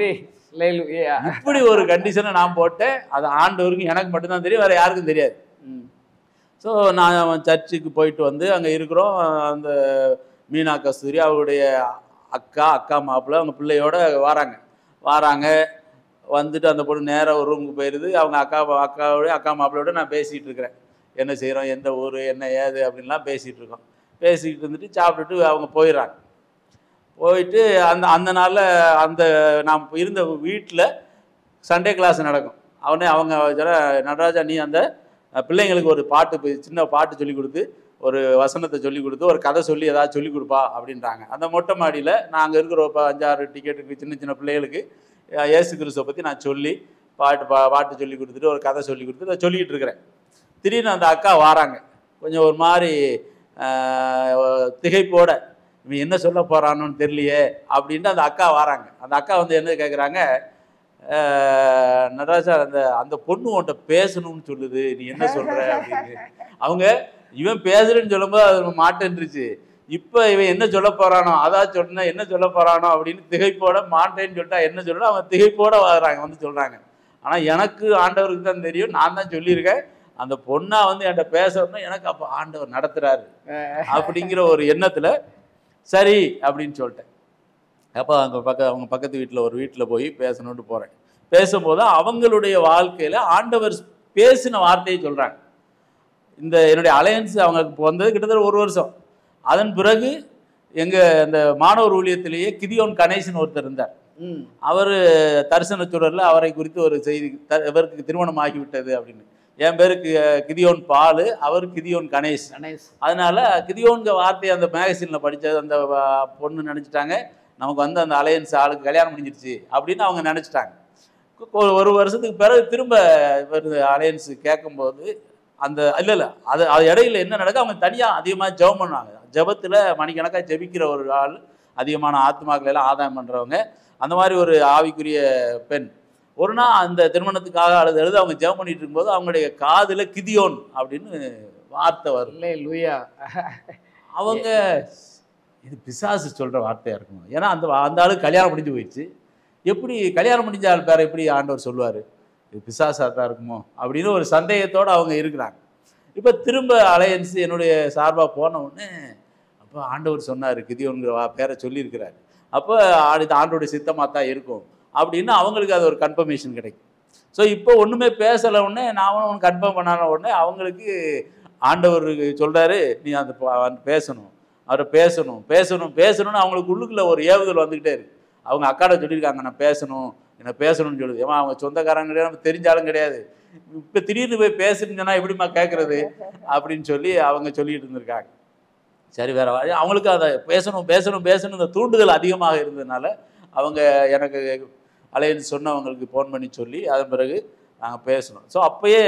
இப்படி ஒரு கண்டிஷனை நான் போட்டேன். அது ஆண்டவருக்கு எனக்கு மட்டும்தான் தெரியும், வேற யாருக்கும் தெரியாது. ஸோ நான் சர்ச்சுக்கு போயிட்டு வந்து அங்கே இருக்கிறோம். அந்த மீனா கஸ்தூரி அவருடைய அக்கா மாப்பிள்ளை அவங்க பிள்ளையோட வராங்க. வந்துட்டு அந்த பொண்ணு நேராக ஒரு ரூமுக்கு போயிடுது. அவங்க அக்கா மாப்பிள்ளையோட நான் பேசிகிட்டு இருக்கிறேன், என்ன செய்கிறோம், எந்த ஊர், என்ன ஏது அப்படின்லாம் பேசிகிட்டு இருக்கோம். பேசிக்கிட்டு இருந்துட்டு சாப்பிட்டுட்டு அவங்க போயிடுறாங்க. போயிட்டு அந்த நாளில் அந்த நான் இருந்த வீட்டில் சண்டே கிளாஸ் நடக்கும். அவங்க நடராஜா, நீ அந்த பிள்ளைங்களுக்கு ஒரு சின்ன பாட்டு சொல்லி கொடுத்து, ஒரு வசனத்தை சொல்லி கொடுத்து, ஒரு கதை சொல்லி ஏதாவது சொல்லிக் கொடுப்பா அப்படின்றாங்க. அந்த மொட்டை மாடியில் நாங்கள் இருக்கிற 5-6 டிக்கெட்டுக்கு சின்ன பிள்ளைகளுக்கு இயேசு கிறிஸ்துவை பற்றி நான் சொல்லி பாட்டு சொல்லி கொடுத்துட்டு ஒரு கதை சொல்லி கொடுத்துட்டு அதை சொல்லிக்கிட்டு இருக்கிறேன். திடீர்னு அந்த அக்கா வாராங்க, கொஞ்சம் ஒரு மாதிரி திகைப்போட, இவன் என்ன சொல்ல போகிறான்னு தெரியலையே அப்படின்ட்டு அந்த அக்கா வாராங்க. அந்த அக்கா வந்து என்ன கேட்குறாங்க, நடராஜா அந்த பொண்ணு உன்கிட்ட பேசணும்னு சொல்லுது, நீ என்ன சொல்கிற அப்படின்னு. அவங்க இவன் பேசுறேன்னு சொல்லும்போது அது மாட்டேன்ருச்சு. இப்போ இவன் என்ன சொல்ல போகிறானோ, அதான் சொன்னா என்ன சொல்ல போகிறானோ அப்படின்னு திகைப்போட மாட்டேன்னு சொல்லிட்டா என்ன சொல்கிறோம், அவன் திகைப்போட வராங்க வந்து சொல்கிறாங்க. ஆனால் எனக்கு ஆண்டவருக்கு தான் தெரியும், நான் தான் சொல்லியிருக்கேன், அந்த பொண்ணா வந்து என்கிட்ட பேசணும்னா எனக்கு அப்போ ஆண்டவர் நடத்துகிறாரு அப்படிங்கிற ஒரு எண்ணத்தில் சரி அப்படின்னு சொல்லிட்டேன். அப்போ அவங்க பக்கத்து வீட்டில் ஒரு வீட்டில் போய் பேசணுன்ட்டு போகிறேன். பேசும்போது அவங்களுடைய வாழ்க்கையில் ஆண்டவர் பேசின வார்த்தையை சொல்கிறாங்க. இந்த என்னுடைய அலையன்ஸ் அவங்களுக்கு வந்தது கிட்டத்தட்ட 1 வருஷம். அதன் பிறகு எங்கள் இந்த மாணவர் ஊழியத்திலேயே கிதியோன் கணேசன் ஒருத்தர் இருந்தார். அவர் தரிசன சுடரில் அவரை குறித்து ஒரு செய்தி, இவருக்கு திருமணம் ஆகிவிட்டது அப்படின்னு. என் பேருக்கு கிதியோன் பாலு, அவர் கிதியோன் கணேஷ். அதனால கிதியோன்க வார்த்தையை அந்த மேகசினில் படித்தது அந்த பொண்ணு நினச்சிட்டாங்க, நமக்கு வந்து அந்த அலையன்ஸ் ஆளுக்கு கல்யாணம் முடிஞ்சிருச்சு அப்படின்னு அவங்க நினச்சிட்டாங்க. 1 வருஷத்துக்கு பிறகு திரும்ப அலையன்ஸ் கேட்கும்போது அந்த இல்லை அது இடையில என்ன நடக்குது, அவங்க தனியாக அதிகமாக ஜெபம் பண்ணுவாங்க. ஜெபத்தில் மணிக்கணக்காக ஜெபிக்கிற ஒரு ஆள், அதிகமான ஆத்மாக்கள் எல்லாம் ஆதாயம் பண்ணுறவங்க. அந்த மாதிரி ஒரு ஆவிக்குரிய பெண் ஒரு நாள் அந்த திருமணத்துக்காக எழுது அவங்க ஜெபம் பண்ணிட்டு இருக்கும்போது அவங்களுடைய காதில் கிதியோன் அப்படின்னு வார்த்தை வரும். அவங்க இது பிசாசு சொல்கிற வார்த்தையாக இருக்கும். ஏன்னா அந்த ஆளுக்கு கல்யாணம் முடிஞ்சு போயிடுச்சு. எப்படி கல்யாணம் முடிஞ்ச ஆள் பேரை எப்படி ஆண்டவர் சொல்லுவார், இது பிசாசாக தான் இருக்குமோ அப்படின்னு ஒரு சந்தேகத்தோடு அவங்க இருக்கிறாங்க. இப்போ திரும்ப அலையன்ஸ் என்னுடைய சார்பாக போன உடனே அப்போ ஆண்டவர் சொன்னார், கிதியோன்கிற பேரை சொல்லியிருக்கிறாரு, அப்போ இது ஆண்டோடைய சித்தமாக தான் இருக்கும் அப்படின்னு அவங்களுக்கு அது ஒரு கன்ஃபர்மேஷன் கிடைக்கும். ஸோ இப்போ ஒன்றுமே பேசலை உடனே நான் ஒன்று கன்ஃபார்ம் பண்ணான உடனே அவங்களுக்கு ஆண்டவர் சொல்கிறாரு, நீ அந்த பேசணும், அவரை பேசணும் பேசணும் பேசணும்னு அவங்களுக்கு உள்ளுக்குள்ள ஒரு ஏவுதல் வந்துக்கிட்டே இருக்குது. அவங்க அக்காட சொல்லியிருக்காங்க, நான் பேசணும், என்ன பேசணும்னு சொல்லுது. ஏமா அவங்க சொந்தக்காரங்க கிடையாது, நம்ம தெரிஞ்சாலும் கிடையாது, இப்போ திடீர்னு போய் பேசுறீங்கன்னா எப்படிமா கேட்குறது அப்படின்னு சொல்லி அவங்க சொல்லிட்டு இருந்திருக்காங்க. சரி வேற அவங்களுக்கு அதை பேசணும் பேசணும் பேசணும் இந்த தூண்டுதல் அதிகமாக இருந்ததுனால அவங்க எனக்கு அலையன்ஸ் சொன்னவங்களுக்கு ஃபோன் பண்ணி சொல்லி அதன் பிறகு நாங்கள் பேசணும். ஸோ அப்பயே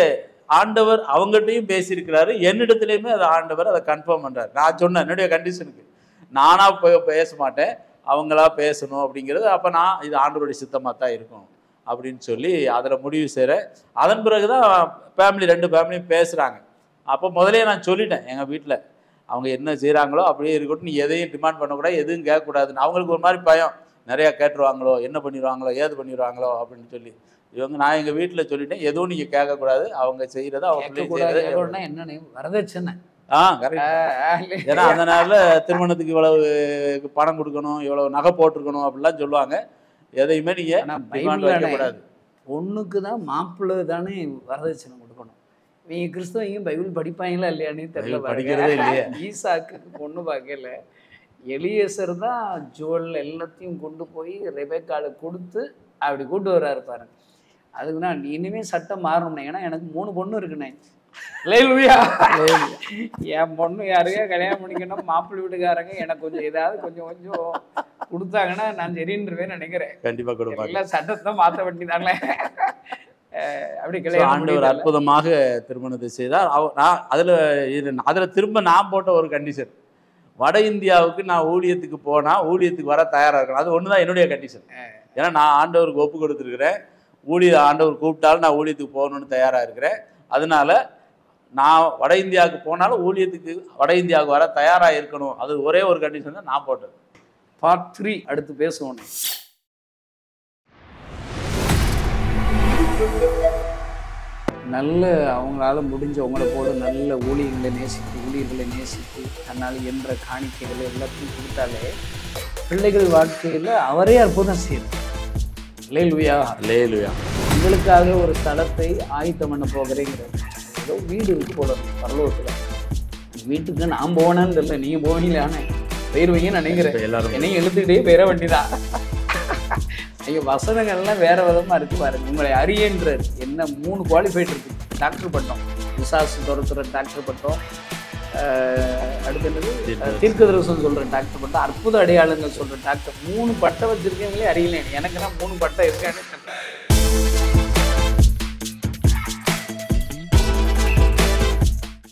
ஆண்டவர் அவங்ககிட்டையும் பேசியிருக்கிறாரு, என்னிடத்துலையுமே அதை ஆண்டவர் அதை கன்ஃபார்ம் பண்ணுறாரு. நான் சொன்னேன் என்னுடைய கண்டிஷனுக்கு நானாக பேச மாட்டேன், அவங்களா பேசணும் அப்படிங்கிறது. அப்போ நான் இது ஆண்டவருடைய சித்தமாக தான் இருக்கும் அப்படின்னு சொல்லி அதில் முடிவு செய்கிறேன். அதன் பிறகு தான் ஃபேமிலி 2 ஃபேமிலியும் பேசுகிறாங்க. அப்போ முதலே நான் சொல்லிட்டேன் எங்கள் வீட்டில், அவங்க என்ன செய்கிறாங்களோ அப்படியே இருக்கட்டும், நீ எதையும் டிமாண்ட் பண்ணக்கூடாது, எதுவும் கேட்கக்கூடாதுன்னு. அவங்களுக்கு ஒரு மாதிரி பயம், நிறையா கேட்டுருவாங்களோ, என்ன பண்ணிடுவாங்களோ, ஏது பண்ணிடுவாங்களோ அப்படின்னு சொல்லி. இவங்க நான் எங்கள் வீட்டில் சொல்லிட்டேன், எதுவும் நீங்கள் கேட்கக்கூடாது, அவங்க செய்கிறத அவங்க
என்ன வரதட்சணை.
கரெக்ட். ஏன்னா அந்த நாளில் திருமணத்துக்கு இவ்வளவு பணம் கொடுக்கணும், இவ்வளவு நகை போட்டிருக்கணும் அப்படிலாம் சொல்லுவாங்க. எதையுமே நீங்கள் டிமாண்ட் வைக்கக்கூடாது.
பொண்ணுக்கு தான் மாப்பிள்ளை தானே வரதட்சணை கொடுக்கணும். நீங்கள் கிறிஸ்தவங்க பைபிள் படிப்பாங்களா இல்லையானே தெரியல,
படிக்கிறதே இல்லையா.
ஈசாக்கு பொண்ணு பார்க்கல, எலியேசர் தான் ஜுவல் எல்லாத்தையும் கொண்டு போய் ரெபெக்காளுக்கு கொடுத்து அப்படி கூட்டு வர்றாரு பாருங்க. அதுக்கு நான் இனிமேல் சட்டம் மாறணும்னே, ஏன்னா எனக்கு 3 பொண்ணு இருக்குண்ணே. என் பொண்ணு யாரையா கல்யாணம் பண்ணிக்கணும், மாப்பிள்ளை வீட்டுக்காரங்க எனக்கு கொஞ்சம் ஏதாவது கொஞ்சம் கொஞ்சம் கொடுத்தாங்கன்னா நான் சரின்றுவேன்னு நினைக்கிறேன்.
கண்டிப்பா கொடுப்பாங்க.
எல்லாம் சட்டத்தை மாற்ற வேண்டியதாங்களே. அப்படி
ஆண்டவர் அற்புதமாக திருமணத்தை செய்தார். நான் அதில் திரும்ப நான் போட்ட ஒரு கண்டிஷன், வட இந்தியாவுக்கு நான் ஊழியத்துக்கு போனால் ஊழியத்துக்கு வர தயாராக இருக்கணும். அது ஒன்று தான் என்னுடைய கண்டிஷன். ஏன்னா நான் ஆண்டவருக்கு ஒப்பு கொடுத்துருக்கிறேன், ஆண்டவர் கூப்பிட்டாலும் நான் ஊழியத்துக்கு போகணுன்னு தயாராக இருக்கிறேன். அதனால நான் வட இந்தியாவுக்கு போனாலும் ஊழியத்துக்கு வட இந்தியாவுக்கு வர தயாராக இருக்கணும். அது ஒரே ஒரு கண்டிஷன் தான் நான் போட்டது.
பார்ட் 3 அடுத்து பேசுவோம். நல்ல அவங்களால முடிஞ்ச உங்களை போல நல்ல ஊழியர்களை நேசித்து தன்னால் என்ற காணிக்கைகளை எல்லாத்தையும் கொடுத்தாலே பிள்ளைகள் வாழ்க்கையில் அவரே அற்புதம் செய்யணும். லேலுயா
லேலுயா.
உங்களுக்காக ஒரு ஸ்தலத்தை ஆயத்தம் பண்ண போகிறேங்கிறது. ஏதோ வீடு போடணும் பரலோகத்தில். வீட்டுக்கு நான் போனேன்னு தெரியல, நீங்கள் போவீங்களானே போயிடுவீங்கன்னு நினைக்கிறேன். எல்லாரும் என்னையும் எழுத்துக்கிட்டே போயிட வேண்டிதான். ஐயோ வசனங்கள்லாம் வேறு விதமாக இருக்குது பாருங்க. உங்களை அறியன்றார். என்ன 3 குவாலிஃபைட் இருக்குது. டாக்டர் பட்டம், விசாசு துரத்துற டாக்டர் பட்டம், அடுத்து என்னது தீர்க்கதரிசனம் சொல்கிற டாக்டர் பட்டம், அற்புத அடையாளங்கள் சொல்கிற டாக்டர். 3 பட்டம் வச்சுருக்கீங்களே அறியலேன். எனக்குன்னா 3 பட்டம் இருக்கான்னு